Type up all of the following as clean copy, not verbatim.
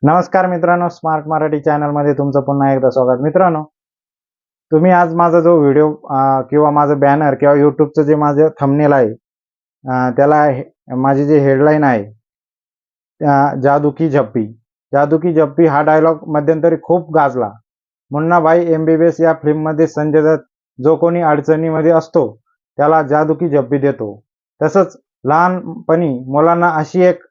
नमस्कार मित्रांनो, स्मार्ट मराठी चॅनलमध्ये तुमचं पुन्हा एकदा स्वागत. मित्रांनो, तुम्ही आज माझा जो व्हिडिओ किंवा माझं बॅनर किंवा यूट्यूबचं जे माझं थंबनेल आहे, त्याला माझी जी हेडलाईन आहे, जादू की झप्पी. जादू की झप्पी हा डायलॉग मध्यंतरी खूप गाजला. मुन्ना भाई MBBS या फिल्ममध्ये संजय दत्त जो कोणी अडचणीमध्ये असतो त्याला जादू की झप्पी देतो. तसंच लहानपणी मुलांना अशी एक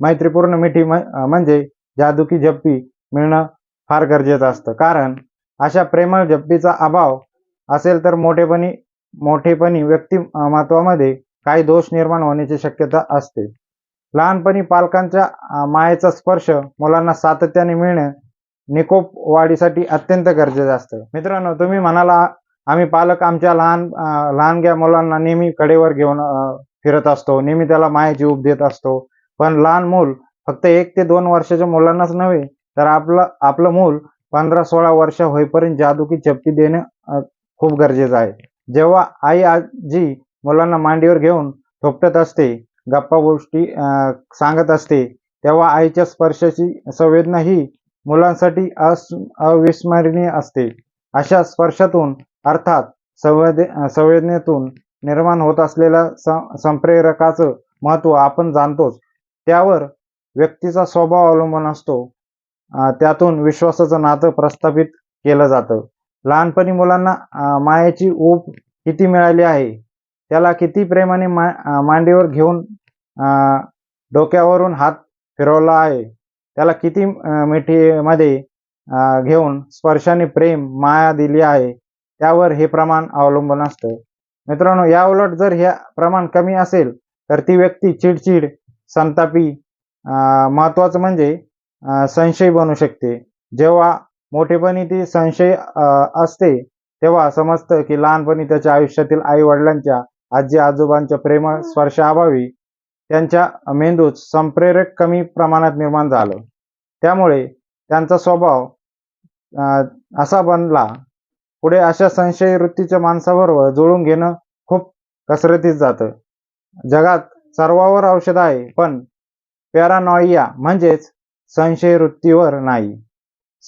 मैत्रीपूर्ण मिठी म्हणजे जादू की झप्पी मिळणं फार गरजेचं असतं. कारण अशा प्रेमळ झप्पीचा अभाव असेल तर मोठेपणी व्यक्तिमत्वामध्ये काही दोष निर्माण होण्याची शक्यता असते. लहानपणी पालकांच्या मायेचा स्पर्श मुलांना सातत्याने मिळणं निकोप वाढीसाठी अत्यंत गरजेचं असतं. मित्रांनो, तुम्ही म्हणाला आम्ही पालक आमच्या लहानग्या मुलांना नेहमी कडेवर घेऊन फिरत असतो, नेहमी त्याला मायेची ऊब देत असतो. पण लहान मूल फक्त 1 ते 2 वर्षाच्या मुलांनाच नव्हे तर आपलं मूल 15-16 वर्ष होईपर्यंत जादू की झप्पी देणं खूप गरजेचं आहे. जेव्हा आई आजी मुलांना मांडीवर घेऊन थोपटत असते, गप्पा गोष्टी सांगत असते, तेव्हा आईच्या स्पर्शाची संवेदना ही मुलांसाठी अविस्मरणीय असते. अशा स्पर्शातून अर्थात संवेदनेतून निर्माण होत असलेल्या संप्रेरकाचं महत्त्व आपण जाणतोच. त्यावर व्यक्तीचा स्वभाव अवलंबून असतो. त्यातून विश्वासाचं नातं प्रस्थापित केलं जातं. लहानपणी मुलांना मायेची ऊब किती मिळाली आहे, त्याला किती प्रेमाने मांडीवर घेऊन डोक्यावरून हात फिरवला आहे, त्याला किती मिठीमध्ये घेऊन स्पर्शाने प्रेम माया दिली आहे, त्यावर हे प्रमाण अवलंबून असतं. मित्रांनो, याउलट जर हे प्रमाण कमी असेल तर ती व्यक्ती चिडचिड, संतापी, महत्त्वाचं म्हणजे संशयी बनू शकते. जेव्हा मोठेपणी ती संशय असते तेव्हा समजतं की लहानपणी त्याच्या आयुष्यातील आई वडिलांच्या, आजी आजोबांच्या प्रेमळ स्पर्शाअभावी त्यांच्या मेंदूत संप्रेरक कमी प्रमाणात निर्माण झालं. त्यामुळे त्यांचा स्वभाव असा बनला. पुढे अशा संशयी वृत्तीच्या माणसाबरोबर जुळून घेणं खूप कसरतीचं जातं. जगात सर्वावर औषध आहे, पण पॅरानॉइया म्हणजेच संशय वृत्तीवर नाही.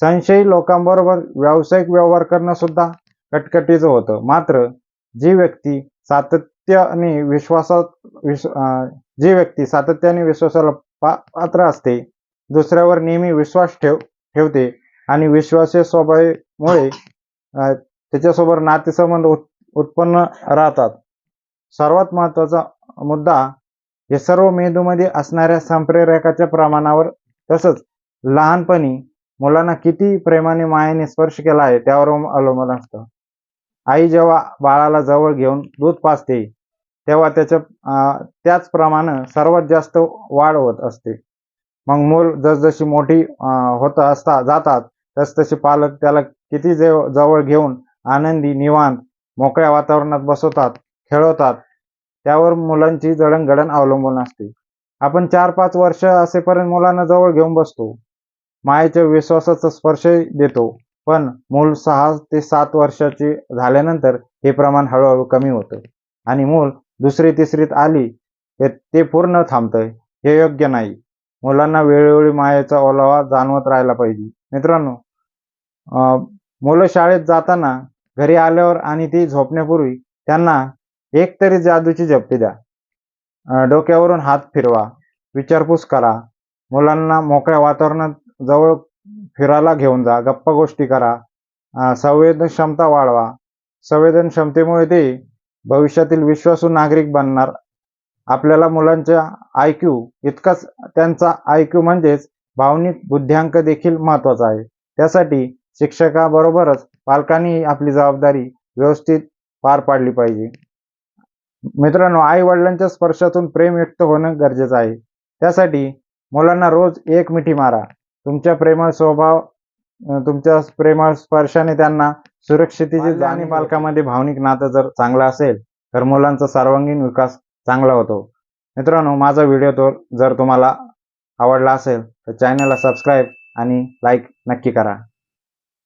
संशयी लोकांबरोबर व्यावसायिक व्यवहार करणं सुद्धा कटकटीचं होतं. मात्र जी व्यक्ती सातत्याने विश्वासाला पात्र असते, दुसऱ्यावर नेहमी विश्वास ठेवते आणि विश्वासाच्या स्वभावामुळे त्याच्यासोबत नातेसंबंध उत्पन्न राहतात. सर्वात महत्त्वाचा मुद्दा हे सर्व मेंदूमध्ये असणाऱ्या संप्रेरकाच्या प्रमाणावर, तसंच लहानपणी मुलांना किती प्रेमाने मायेने स्पर्श केला आहे त्यावर अवलंबून असतं. आई जेव्हा बाळाला जवळ घेऊन दूध पाजते तेव्हा त्याचप्रमाणे सर्वात जास्त वाढ होत असते. मग मूल जसजशी मोठी होत जातात तसतसे पालक त्याला किती जवळ घेऊन आनंदी, निवांत, मोकळ्या वातावरणात बसवतात, खेळवतात, त्यावर मुलांची जडणघडण अवलंबून असते. आपण 4-5 वर्ष असेपर्यंत मुलांना जवळ घेऊन बसतो, मायेच्या विश्वासाचा स्पर्श देतो. पण मूल 6 ते 7 वर्षाचे झाल्यानंतर हे प्रमाण हळूहळू कमी होतं आणि मूल 2री-तिसरीत आली ते पूर्ण थांबतंय. हे योग्य नाही. मुलांना वेळोवेळी मायेचा ओलावा जाणवत राहायला पाहिजे. मित्रांनो, मुलं शाळेत जाताना, घरी आल्यावर आणि ती झोपण्यापूर्वी त्यांना एक तरी जादूची झप्पी द्या. डोक्यावरून हात फिरवा, विचारपूस करा, मुलांना मोकळ्या वातावरणात जवळ फिरायला घेऊन जा, गप्पा गोष्टी करा, संवेदनक्षमता वाढवा. संवेदनक्षमतेमुळे ते भविष्यातील विश्वासू नागरिक बनणार. आपल्याला मुलांच्या IQ इतकाच त्यांचा IQ म्हणजेच भावनिक बुद्ध्यांक देखील महत्त्वाचा आहे. त्यासाठी शिक्षकाबरोबरच पालकांनी आपली जबाबदारी व्यवस्थित पार पाडली पाहिजे. मित्रांनो, आई वडिलांच्या स्पर्शातून प्रेम व्यक्त होणं गरजेचं आहे. त्यासाठी मुलांना रोज एक मिठी मारा. तुमच्या प्रेमळ स्पर्शाने त्यांना सुरक्षिततेची जाणीव आणि पालकांमध्ये भावनिक नातं जर चांगलं असेल तर मुलांचा सर्वांगीण विकास चांगला होतो. मित्रांनो, माझा व्हिडिओ जर तुम्हाला आवडला असेल तर चॅनलला सबस्क्राईब आणि लाईक नक्की करा.